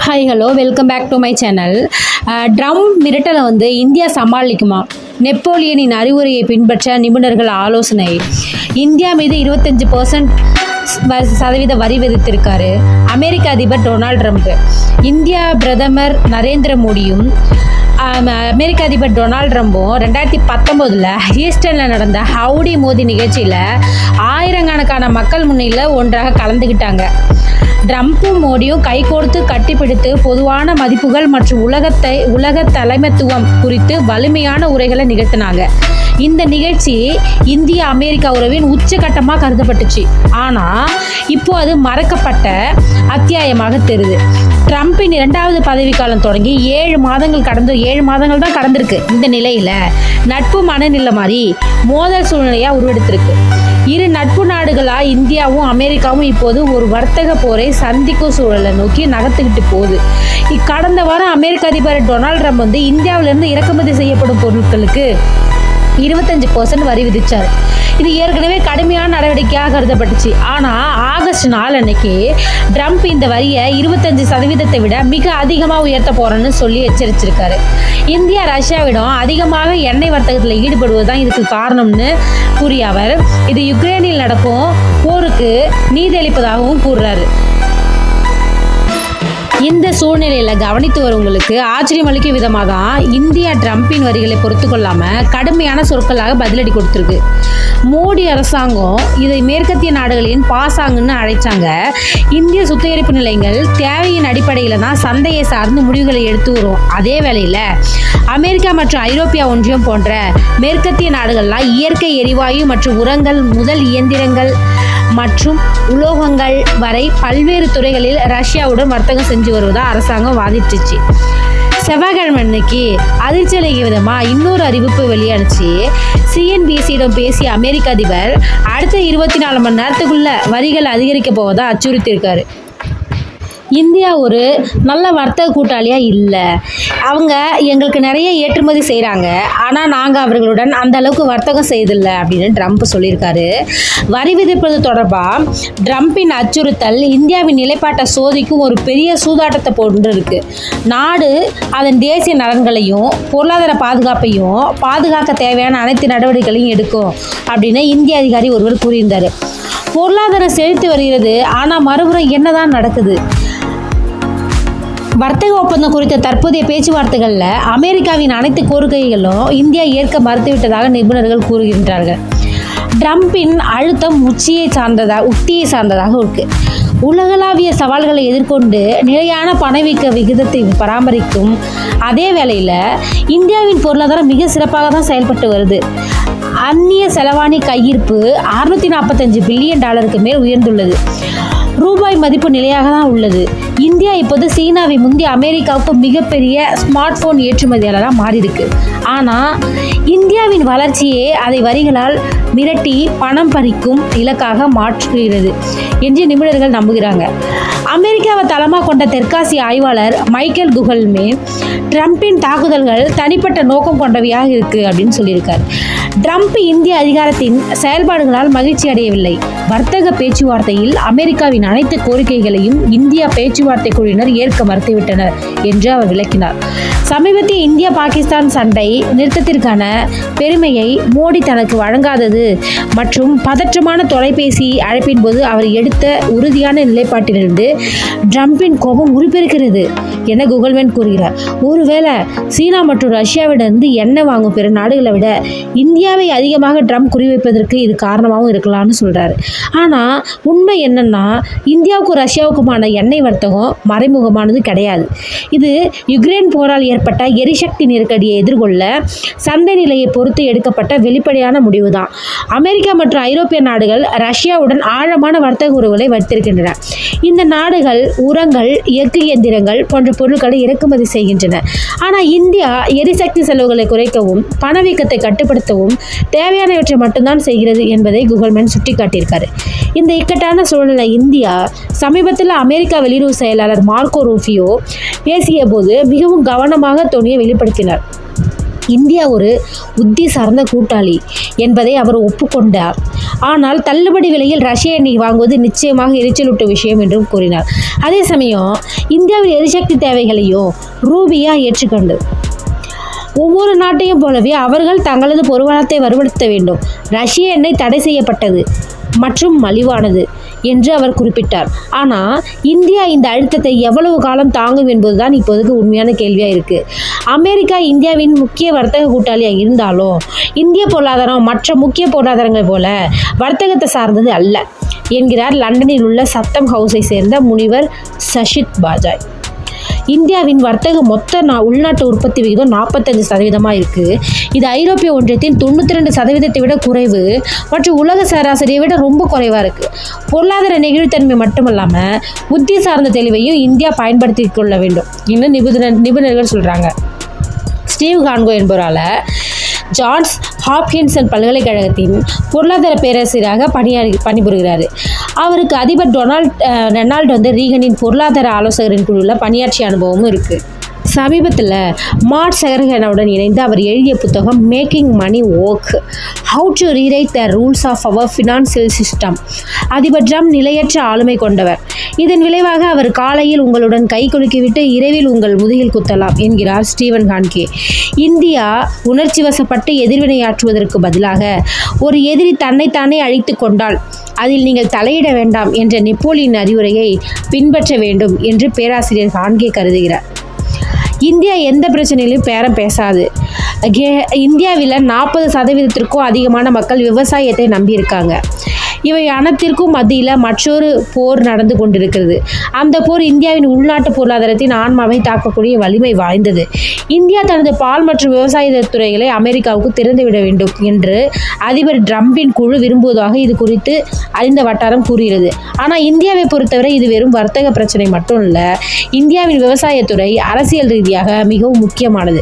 Hi hello welcome back to my channel. Trump மிரட்டலை India சமாளிக்குமா? நெப்போலியனின் அறிவுரையை பின்பற்ற நிபுணர்கள் ஆலோசனை. இந்தியா மீது 25% வரி விதித்திருக்காரு அமெரிக்க அதிபர் டொனால்ட் ட்ரம்ப். இந்தியா பிரதமர் நரேந்திர மோடியும் அமெரிக்க அதிபர் டொனால்ட் ட்ரம்பும் 2019 ஹியூஸ்டனில் நடந்த ஹவுடி மோடி நிகழ்ச்சியில் ஆயிரக்கணக்கான மக்கள் முன்னிலையில் ஒன்றாக கலந்துக்கிட்டாங்க. ட்ரம்ப்பும் மோடியும் கைகோர்த்து கட்டிப்பிடித்து பொதுவான மதிப்புகள் மற்றும் உலக தலைமைத்துவம் குறித்து வலிமையான உரைகளை நிகழ்த்தினாங்க. இந்த நிகழ்ச்சி இந்திய அமெரிக்கா உறவின் உச்சகட்டமாக கருதப்பட்டுச்சு. ஆனால் இப்போ அது மறக்கப்பட்ட அத்தியாயமாக தெரியுது. ட்ரம்பின் 2வது பதவிக்காலம் தொடங்கி 7 மாதங்கள் தான் கடந்திருக்கு. இந்த நிலையில் நட்பு மனநிலை மாதிரி மோதல் சூழ்நிலையாக உருவெடுத்திருக்கு. இரு நட்பு நாடுகளா இந்தியாவும் அமெரிக்காவும் இப்போது ஒரு வர்த்தக போரை சந்திக்கும் சூழலை நோக்கி நகர்த்துக்கிட்டு போகுது. கடந்த வாரம் அமெரிக்க அதிபர் டொனால்ட் ட்ரம்ப் இந்தியாவிலிருந்து இறக்குமதி செய்யப்படும் பொருட்களுக்கு 25% வரி விதிச்சார். இது ஏற்கனவே கடுமையான நடவடிக்கையாக கருதப்பட்டுச்சு. ஆனால் ஆகஸ்ட் 4 அன்னைக்கு ட்ரம்ப் இந்த வரியை 25% விட மிக அதிகமாக உயர்த்த போறேன்னு சொல்லி எச்சரிச்சிருக்காரு. இந்தியா ரஷ்யாவிடம் அதிகமாக எண்ணெய் வர்த்தகத்தில் ஈடுபடுவதுதான் இதுக்கு காரணம்னு கூறிய அவர் இது யுக்ரைனில் நடக்கும் போருக்கு நீதியளிப்பதாகவும் கூறுறாரு. இந்த சூழ்நிலையில் கவனித்து வருவங்களுக்கு ஆச்சரியமளிக்கும் விதமாக தான் இந்தியா ட்ரம்பின் வரிகளை பொறுத்து கொள்ளாமல் கடுமையான சொற்களாக பதிலடி கொடுத்துருக்கு. மோடி அரசாங்கம் இதை மேற்கத்திய நாடுகளின் பாசாங்குன்னு அழைச்சாங்க. இந்திய சுத்திகரிப்பு நிலையங்கள் தேவையின் அடிப்படையில் தான் சந்தையை சார்ந்து முடிவுகளை எடுத்து வரும். அதே வேளையில் அமெரிக்கா மற்றும் ஐரோப்பிய ஒன்றியம் போன்ற மேற்கத்திய நாடுகள்லாம் இயற்கை எரிவாயு மற்றும் உரங்கள் முதல் இயந்திரங்கள் மற்றும் உலோகங்கள் வரை பல்வேறு துறைகளில் ரஷ்யாவுடன் வர்த்தகம் செஞ்சு வருவதாக அரசாங்கம் வாதிட்டுச்சு. செவ்வாய்க்கிழமை அன்னைக்கு அதிர்ச்சி அளிக்கும் விதமாக இன்னொரு அறிவிப்பு வெளியானுச்சு. CNBCயிடம் பேசிய அமெரிக்க அதிபர் அடுத்த 24 மணி நேரத்துக்குள்ள வரிகள் அதிகரிக்க போவதாக அச்சுறுத்தியிருக்காரு. இந்தியா ஒரு நல்ல வர்த்தக கூட்டாளியாக இல்லை. அவங்க எங்களுக்கு நிறைய ஏற்றுமதி செய்கிறாங்க. ஆனால் நாங்கள் அவர்களுடன் அந்த அளவுக்கு வர்த்தகம் செய்தில்லை அப்படின்னு ட்ரம்ப் சொல்லியிருக்காரு. வரி விதிப்பது தொடர்பாக ட்ரம்பின் அச்சுறுத்தல் இந்தியாவின் நிலைப்பாட்டை சோதிக்கும் ஒரு பெரிய சூதாட்டத்தை போன்று இருக்கு. நாடு அதன் தேசிய நலன்களையும் பொருளாதார பாதுகாப்பையும் பாதுகாக்க தேவையான அனைத்து நடவடிக்கைகளையும் எடுக்கும் அப்படின்னு இந்திய அதிகாரி ஒருவர் கூறியிருந்தார். பொருளாதாரம் செழித்து வருகிறது. ஆனால் மறுபுறம் என்னதான் நடக்குது? வர்த்தக ஒப்பந்தம் குறித்த தற்போதைய பேச்சுவார்த்தைகளில் அமெரிக்காவின் அனைத்து கோரிக்கைகளும் இந்தியா ஏற்க மறுத்துவிட்டதாக நிபுணர்கள் கூறுகின்றார்கள். ட்ரம்பின் அழுத்தம் உத்தியை சார்ந்ததாக இருக்கு. உலகளாவிய சவால்களை எதிர்கொண்டு நிலையான பணவீக்க விகிதத்தை பராமரிக்கும் அதே வேளையில் இந்தியாவின் பொருளாதாரம் மிக சிறப்பாக தான் செயல்பட்டு வருது. அந்நிய செலவாணி கையிருப்பு $645 பில்லியன் மேல் உயர்ந்துள்ளது. ரூபாய் மதிப்பு நிலையாக தான் உள்ளது. இந்தியா இப்போது சீனாவை முந்தி அமெரிக்காவுக்கு மிகப்பெரிய ஸ்மார்ட் போன் ஏற்றுமதியாளராக மாறி இருக்கு. ஆனால் இந்தியாவின் வளர்ச்சியே அதை வரிகளால் மிரட்டி பணம் பறிக்கும் இலக்காக மாற்றுகிறது என்று நிபுணர்கள் நம்புகிறாங்க. அமெரிக்காவை தளமாக கொண்ட தெற்காசிய ஆய்வாளர் மைக்கேல் குகல்மேன் ட்ரம்பின் தாக்குதல்கள் தனிப்பட்ட நோக்கம் கொண்டவையாக இருக்கு அப்படின்னு சொல்லியிருக்கார். ட்ரம்ப் இந்திய அதிகாரத்தின் செயல்பாடுகளால் மகிழ்ச்சி அடையவில்லை. வர்த்தக பேச்சுவார்த்தையில் அமெரிக்காவின் அனைத்து கோரிக்கைகளையும் இந்திய பேச்சுவார்த்தை குழுவினர் ஏற்க மறுத்துவிட்டனர் என்று அவர் விளக்கினார். சமீபத்திய இந்தியா பாகிஸ்தான் சண்டை நிறுத்தத்திற்கான பெருமையை மோடி தனக்கு வழங்காதது மற்றும் பதற்றமான தொலைபேசி அழைப்பின் போது அவர் எடுத்த உறுதியான நிலைப்பாட்டிலிருந்து ட்ரம்பின் கோபம் உருப்பெருக்கிறது என குகல்மேன் கூறுகிறார். ஒருவேளை சீனா மற்றும் ரஷ்யாவிடமிருந்து எண்ணெய் வாங்கும் பிற நாடுகளை விட இந்தியாவை அதிகமாக ட்ரம்ப் குறிவைப்பதற்கு இது காரணமாகவும் இருக்கலாம்னு சொல்றாரு. ஆனால் உண்மை என்னன்னா இந்தியாவுக்கும் ரஷ்யாவுக்குமான எண்ணெய் வர்த்தகம் மறைமுகமானது கிடையாது. இது யுக்ரைன் போரால் ஏற்பட்ட எரிசக்தி நெருக்கடியை எதிர்கொள்ள சந்தை நிலையை பொறுத்து எடுக்கப்பட்ட வெளிப்படையான முடிவு தான். அமெரிக்கா மற்றும் ஐரோப்பிய நாடுகள் ரஷ்யாவுடன் ஆழமான வர்த்தக உறவுகளை வைத்திருக்கின்றன. இந்த நாடுகள் உரங்கள் எஃகு இயந்திரங்கள் போன்ற பொருட்களை இறக்குமதி செய்கின்றன. ஆனால் இந்தியா எரிசக்தி செலவுகளை குறைக்கவும் பணவீக்கத்தை கட்டுப்படுத்தவும் தேவையானவற்றை மட்டும்தான் செய்கிறது என்பதை குகல்மேன் சுட்டிக்காட்டியிருக்காரு. இந்த இக்கட்டான சூழலை இந்தியா சமீபத்தில் அமெரிக்கா வெளியுறவு செயலாளர் மார்க்கோ ரூபியோ பேசிய போது மிகவும் கவனமாக தோணியை வெளிப்படுத்தினார். இந்தியா ஒரு உத்தி சார்ந்த கூட்டாளி என்பதை அவர் ஒப்புக்கொண்டார். ஆனால் தள்ளுபடி விலையில் ரஷ்ய எண்ணெய் வாங்குவது நிச்சயமாக எரிச்சலூட்டும் விஷயம் என்றும் கூறினார். அதே சமயம் இந்தியாவில் எரிசக்தி தேவைகளையும் ரூபியா ஏற்றுக்கொண்டு ஒவ்வொரு நாட்டையும் போலவே அவர்கள் தங்களது பொருளாதாரத்தை வலுப்படுத்த வேண்டும். ரஷ்ய எண்ணெய் தடை செய்யப்பட்டது மற்றும் மலிவானது என்று அவர் குறிப்பிட்டார். ஆனால் இந்தியா இந்த அழுத்தத்தை எவ்வளவு காலம் தாங்கும் என்பதுதான் இப்போதைக்கு உண்மையான கேள்வியாக இருக்குது. அமெரிக்கா இந்தியாவின் முக்கிய வர்த்தக கூட்டாளியாக இருந்தாலும் இந்திய பொருளாதாரம் மற்ற முக்கிய பொருளாதாரங்கள் போல வர்த்தகத்தை சார்ந்தது அல்ல என்கிறார் லண்டனில் உள்ள சத்தம் ஹவுஸை சேர்ந்த முனிவர் சஷித் பாஜாய். இந்தியாவின் வர்த்தக மொத்த உள்நாட்டு உற்பத்தி விகிதம் 45% இருக்குது. இது ஐரோப்பிய ஒன்றியத்தின் 92% விட குறைவு மற்றும் உலக சராசரியை விட ரொம்ப குறைவாக இருக்குது. பொருளாதார நெகிழ்த்தன்மை மட்டுமல்லாமல் புத்தி சார்ந்த தெளிவையும் இந்தியா பயன்படுத்தி கொள்ள வேண்டும் என்று நிபுணர்கள் சொல்கிறாங்க. ஸ்டீவ் கான்கோ என்பவரால் ஜான்ஸ் ஹாப்கின்சன் பல்கலைக்கழகத்தின் பொருளாதார பேராசிரியராக பணிபுரிகிறார். அவருக்கு அதிபர் ரெனால்டு ரீகனின் பொருளாதார ஆலோசகரின் குழுவில் பணியாற்றிய அனுபவமும் இருக்குது. சமீபத்தில் மார்ட் செகர்கனுடன் இணைந்து அவர் எழுதிய புத்தகம் making money work, how to rewrite the rules of our financial system. அதிபர் ட்ரம்ப் நிலையற்ற ஆளுமை கொண்டவர். இதன் விளைவாக அவர் காலையில் உங்களுடன் கை குலுக்கிவிட்டு இரவில் உங்கள் முதுகில் குத்தலாம் என்கிறார் ஸ்டீவன் கான்கே. இந்தியா உணர்ச்சி வசப்பட்டு எதிர்வினையாற்றுவதற்கு பதிலாக ஒரு எதிரி தன்னைத்தானே அழித்து கொண்டால் அதில் நீங்கள் தலையிட வேண்டாம் என்ற நெப்போலியன் அறிவுரையை பின்பற்ற வேண்டும் என்று பேராசிரியர் கான்கே கருதுகிறார். இந்தியா எந்த பிரச்சனையிலும் பேரம் பேசாது. இந்தியாவில் 40% அதிகமான மக்கள் விவசாயத்தை நம்பியிருக்காங்க. இவை அனைத்திற்கும் மத்தியில் மற்றொரு போர் நடந்து கொண்டிருக்கிறது. அந்த போர் இந்தியாவின் உள்நாட்டு பொருளாதாரத்தின் ஆன்மாவை தாக்கக்கூடிய வலிமை வாய்ந்தது. இந்தியா தனது பால் மற்றும் விவசாய துறைகளை அமெரிக்காவுக்கு திறந்துவிட வேண்டும் என்று அதிபர் ட்ரம்பின் குழு விரும்புவதாக இது குறித்து அறிந்த வட்டாரம் கூறுகிறது. ஆனால் இந்தியாவை பொறுத்தவரை இது வெறும் வர்த்தக பிரச்சனை மட்டும் இல்லை. இந்தியாவின் விவசாயத்துறை அரசியல் ரீதியாக மிகவும் முக்கியமானது,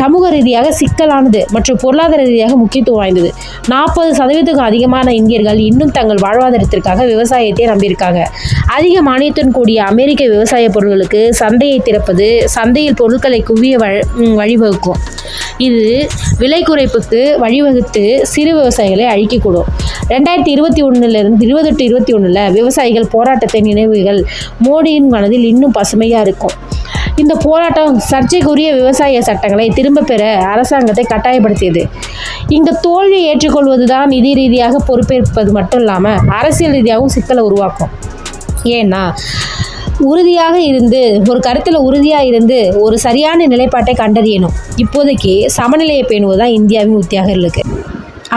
சமூக ரீதியாக சிக்கலானது மற்றும் பொருளாதார ரீதியாக முக்கியத்துவம் வாய்ந்தது. 40% அதிகமான இந்தியர்கள் இன்னும் தங்கள் வாழ்வாதாரத்திற்காக விவசாயத்தை நம்பியிருக்காங்க. அதிக மானியத்துடன் கூடிய அமெரிக்க விவசாய பொருட்களுக்கு சந்தையை திறப்பது சந்தையில் பொருட்களை குவிய வழிவகுக்கும். இது விலை குறைப்புக்கு வழிவகுத்து சிறு விவசாயிகளை அழிக்கக்கூடும். 2021 விவசாயிகள் போராட்டத்தின் நினைவுகள் மோடியின் மனதில் இன்னும் பசுமையாக இருக்கும். இந்த போராட்டம் சர்ச்சைக்குரிய விவசாய சட்டங்களை திரும்ப பெற அரசாங்கத்தை கட்டாயப்படுத்தியது. இங்கு தோல்வியை ஏற்றுக்கொள்வதுதான் நிதி ரீதியாக பொறுப்பேற்பது மட்டும் இல்லாமல் அரசியல் ரீதியாகவும் சிக்கலை உருவாக்கும். ஏன்னா உறுதியாக இருந்து ஒரு கருத்தில் உறுதியாக இருந்து ஒரு சரியான நிலைப்பாட்டை கண்டறியணும். இப்போதைக்கு சமநிலையை பேணுவதுதான் இந்தியாவின் உத்தியாக இருக்குது.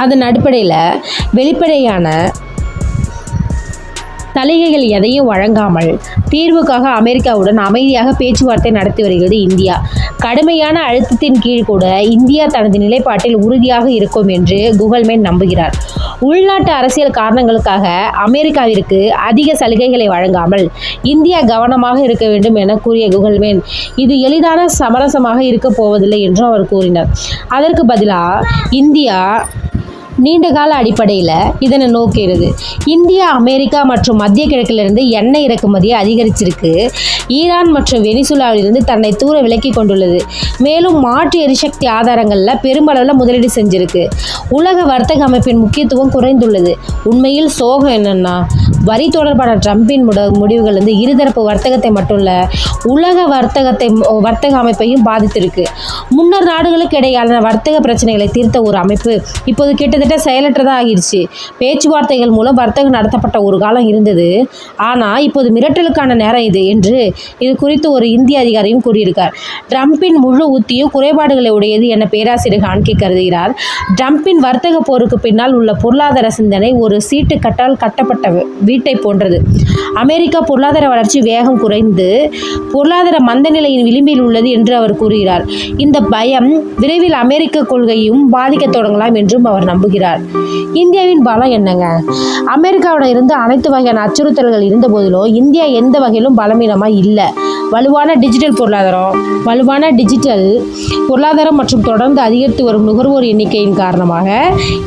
அதன் அடிப்படையில் வெளிப்படையான சலுகைகள் எதையும் வழங்காமல் தீர்வுக்காக அமெரிக்காவுடன் அமைதியாக பேச்சுவார்த்தை நடத்தி வருகிறது இந்தியா. கடுமையான அழுத்தத்தின் கீழ் கூட இந்தியா தனது நிலைப்பாட்டில் உறுதியாக இருக்கும் என்று குகல்மேன் நம்புகிறார். உள்நாட்டு அரசியல் காரணங்களுக்காக அமெரிக்காவிற்கு அதிக சலுகைகளை வழங்காமல் இந்தியா கவனமாக இருக்க வேண்டும் என கூறிய குகல்மேன் இது எளிதான சமரசமாக இருக்கப் போவதில்லை என்றும் அவர் கூறினார். அதற்கு பதிலாக இந்தியா நீண்டகால அடிப்படையில் இதனை நோக்கிறது. இந்தியா அமெரிக்கா மற்றும் மத்திய கிழக்கிலிருந்து எண்ணெய் இறக்குமதியை அதிகரிச்சிருக்கு. ஈரான் மற்றும் வெனிசுலாவிலிருந்து தன்னை தூர விலக்கி கொண்டுள்ளது. மேலும் மாற்று எரிசக்தி ஆதாரங்களில் பெரும்பளவில் முதலீடு செஞ்சிருக்கு. உலக வர்த்தக அமைப்பின் முக்கியத்துவம் குறைந்துள்ளது. உண்மையில் சோகம் என்னன்னா வரி தொடர்பான ட்ரம்பின் முடிவுகள் இருதரப்பு வர்த்தகத்தை மட்டும் இல்லை உலக வர்த்தக அமைப்பையும் பாதித்திருக்கு. முன்னர் நாடுகளுக்கு இடையிலான வர்த்தக பிரச்சனைகளை தீர்த்த ஒரு அமைப்பு இப்போது கிட்டத்தட்ட செயலற்றதாக ஆகிடுச்சு. பேச்சுவார்த்தைகள் மூலம் வர்த்தகம் நடத்தப்பட்ட ஒரு காலம் இருந்தது. ஆனால் இப்போது மிரட்டலுக்கான நேரம் இது என்று இது குறித்து ஒரு இந்திய அதிகாரியும் கூறியிருக்கார். ட்ரம்பின் முழு உத்தியும் குறைபாடுகளை உடையது என பேராசிரியர் கான்கே கருதுகிறார். ட்ரம்பின் வர்த்தக போருக்கு பின்னால் உள்ள பொருளாதார சிந்தனை ஒரு சீட்டு கட்டால் கட்டப்பட்ட வீட்டை போன்றது. அமெரிக்கா பொருளாதார வளர்ச்சி வேகம் குறைந்து பொருளாதார மந்த நிலையின் விளிம்பில் உள்ளது என்று அவர் கூறுகிறார். இந்த பயம் விரைவில் அமெரிக்க கொள்கையும் பாதிக்க தொடங்கலாம் என்றும் அவர் நம்புகிறார். இந்தியாவின் பலம் என்னங்க? அமெரிக்காவோட இருந்து அனைத்து வகையான அச்சுறுத்தல்கள் இருந்த போதிலும் இந்தியா எந்த வகையிலும் பலவீனமாக இல்லை. வலுவான டிஜிட்டல் பொருளாதாரம் மற்றும் தொடர்ந்து அதிகரித்து வரும் நுகர்வோர் எண்ணிக்கையின் காரணமாக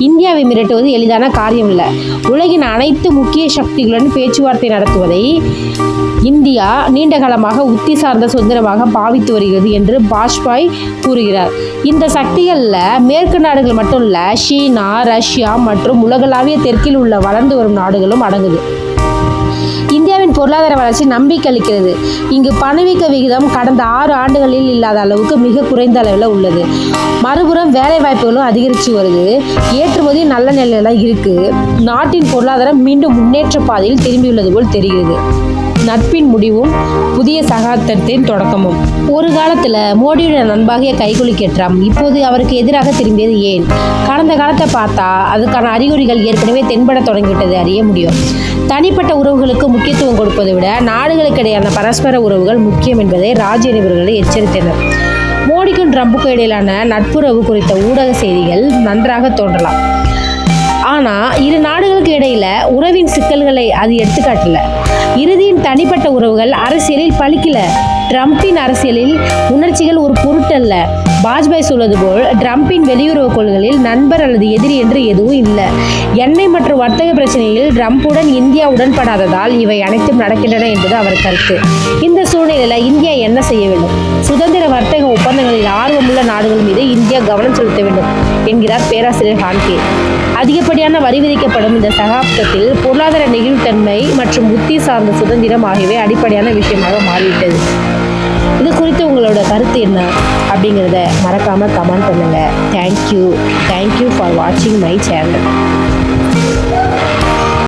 இந்தியாவை மிரட்டுவது எளிதான காரியம் இல்லை. உலகின் அனைத்து முக்கிய சக்திகளுடன் பேச்சுவார்த்தை நடத்துவதை இந்தியா நீண்ட காலமாக உத்தி சார்ந்த சுதந்திரமாக பாவித்து வருகிறது என்று வாஜ்பாய் கூறுகிறார். இந்த சக்திகளில் மேற்கு நாடுகள் மட்டும் இல்லை, சீனா, ரஷ்யா மற்றும் உலகளாவிய தெற்கில் உள்ள வளர்ந்து வரும் நாடுகளும் அடங்குது. இந்தியாவின் பொருளாதார வளர்ச்சி நம்பிக்கை அளிக்கிறது. இங்கு பணவீக்க விகிதம் கடந்த 6 ஆண்டுகளில் இல்லாத அளவுக்கு மிக குறைந்த அளவில் உள்ளது. மறுபுறம் வேலை வாய்ப்புகளும் அதிகரித்து வருது. ஏற்றுமதி நல்ல நிலையில இருக்கு. நாட்டின் பொருளாதாரம் மீண்டும் முன்னேற்ற பாதையில் திரும்பியுள்ளது போல் தெரிகிறது. நட்பின் முடிவும் புதிய சகாப்தத்தின் தொடக்கமும். ஒரு காலத்தில் மோடியுடன் நண்பாகிய கைகுலுக்கிய ட்ரம்ப் இப்போது அவருக்கு எதிராக திரும்பியது ஏன்? கடந்த காலத்தை பார்த்தா அதுக்கான அறிகுறிகள் ஏற்கனவே தென்பட தொடங்கிவிட்டதை அறிய முடியும். தனிப்பட்ட உறவுகளுக்கு முக்கியத்துவம் கொடுப்பதை விட நாடுகளுக்கு இடையான பரஸ்பர உறவுகள் முக்கியம் என்பதை ராஜ்ய நிபுணர்களை எச்சரித்தனர். மோடிக்கும் ட்ரம்புக்கும் இடையிலான நட்புறவு குறித்த ஊடக செய்திகள் நன்றாக தோன்றலாம். ஆனால் இரு நாடுகளுக்கு இடையில உறவின் சிக்கல்களை அது எடுத்துக்காட்டல. இறுதியின் தனிப்பட்ட உறவுகள் அரசியலில் பலிக்கல. ட்ரம்பின் அரசியலில் உணர்ச்சிகள் ஒரு பொருட்டல்ல. வாஜ்பாய் சொல்வது போல் ட்ரம்பின் வெளியுறவு கொள்கைகளில் நண்பர் அல்லது எதிரி என்று எதுவும் இல்லை. எண்ணெய் மற்றும் வர்த்தக பிரச்சனையில் ட்ரம்புடன் இந்தியா உடன்படாததால் இவை அனைத்தும் நடக்கின்றன என்பது அவர் கருத்து. இந்த சூழ்நிலையில் இந்தியா என்ன செய்ய வேண்டும்? சுதந்திர வர்த்தக ஒப்பந்தங்களில் ஆர்வமுள்ள நாடுகள் மீது இந்தியா கவனம் செலுத்த வேண்டும் என்கிறார் பேராசிரியர் ஹான்கே. அதிகப்படியான வரி விதிக்கப்படும் இந்த சகாப்தத்தில் பொருளாதார நெகிழ்வுத்தன்மை மற்றும் உத்தி சார்ந்த சுதந்திரம் ஆகியவை அடிப்படையான விஷயமாக மாறிவிட்டது. இது குறித்து உங்களோட கருத்து என்ன அப்படிங்கிறத மறக்காமல் கமெண்ட் பண்ணுங்கள். தேங்க்யூ ஃபார் வாட்சிங் மை சேனல்.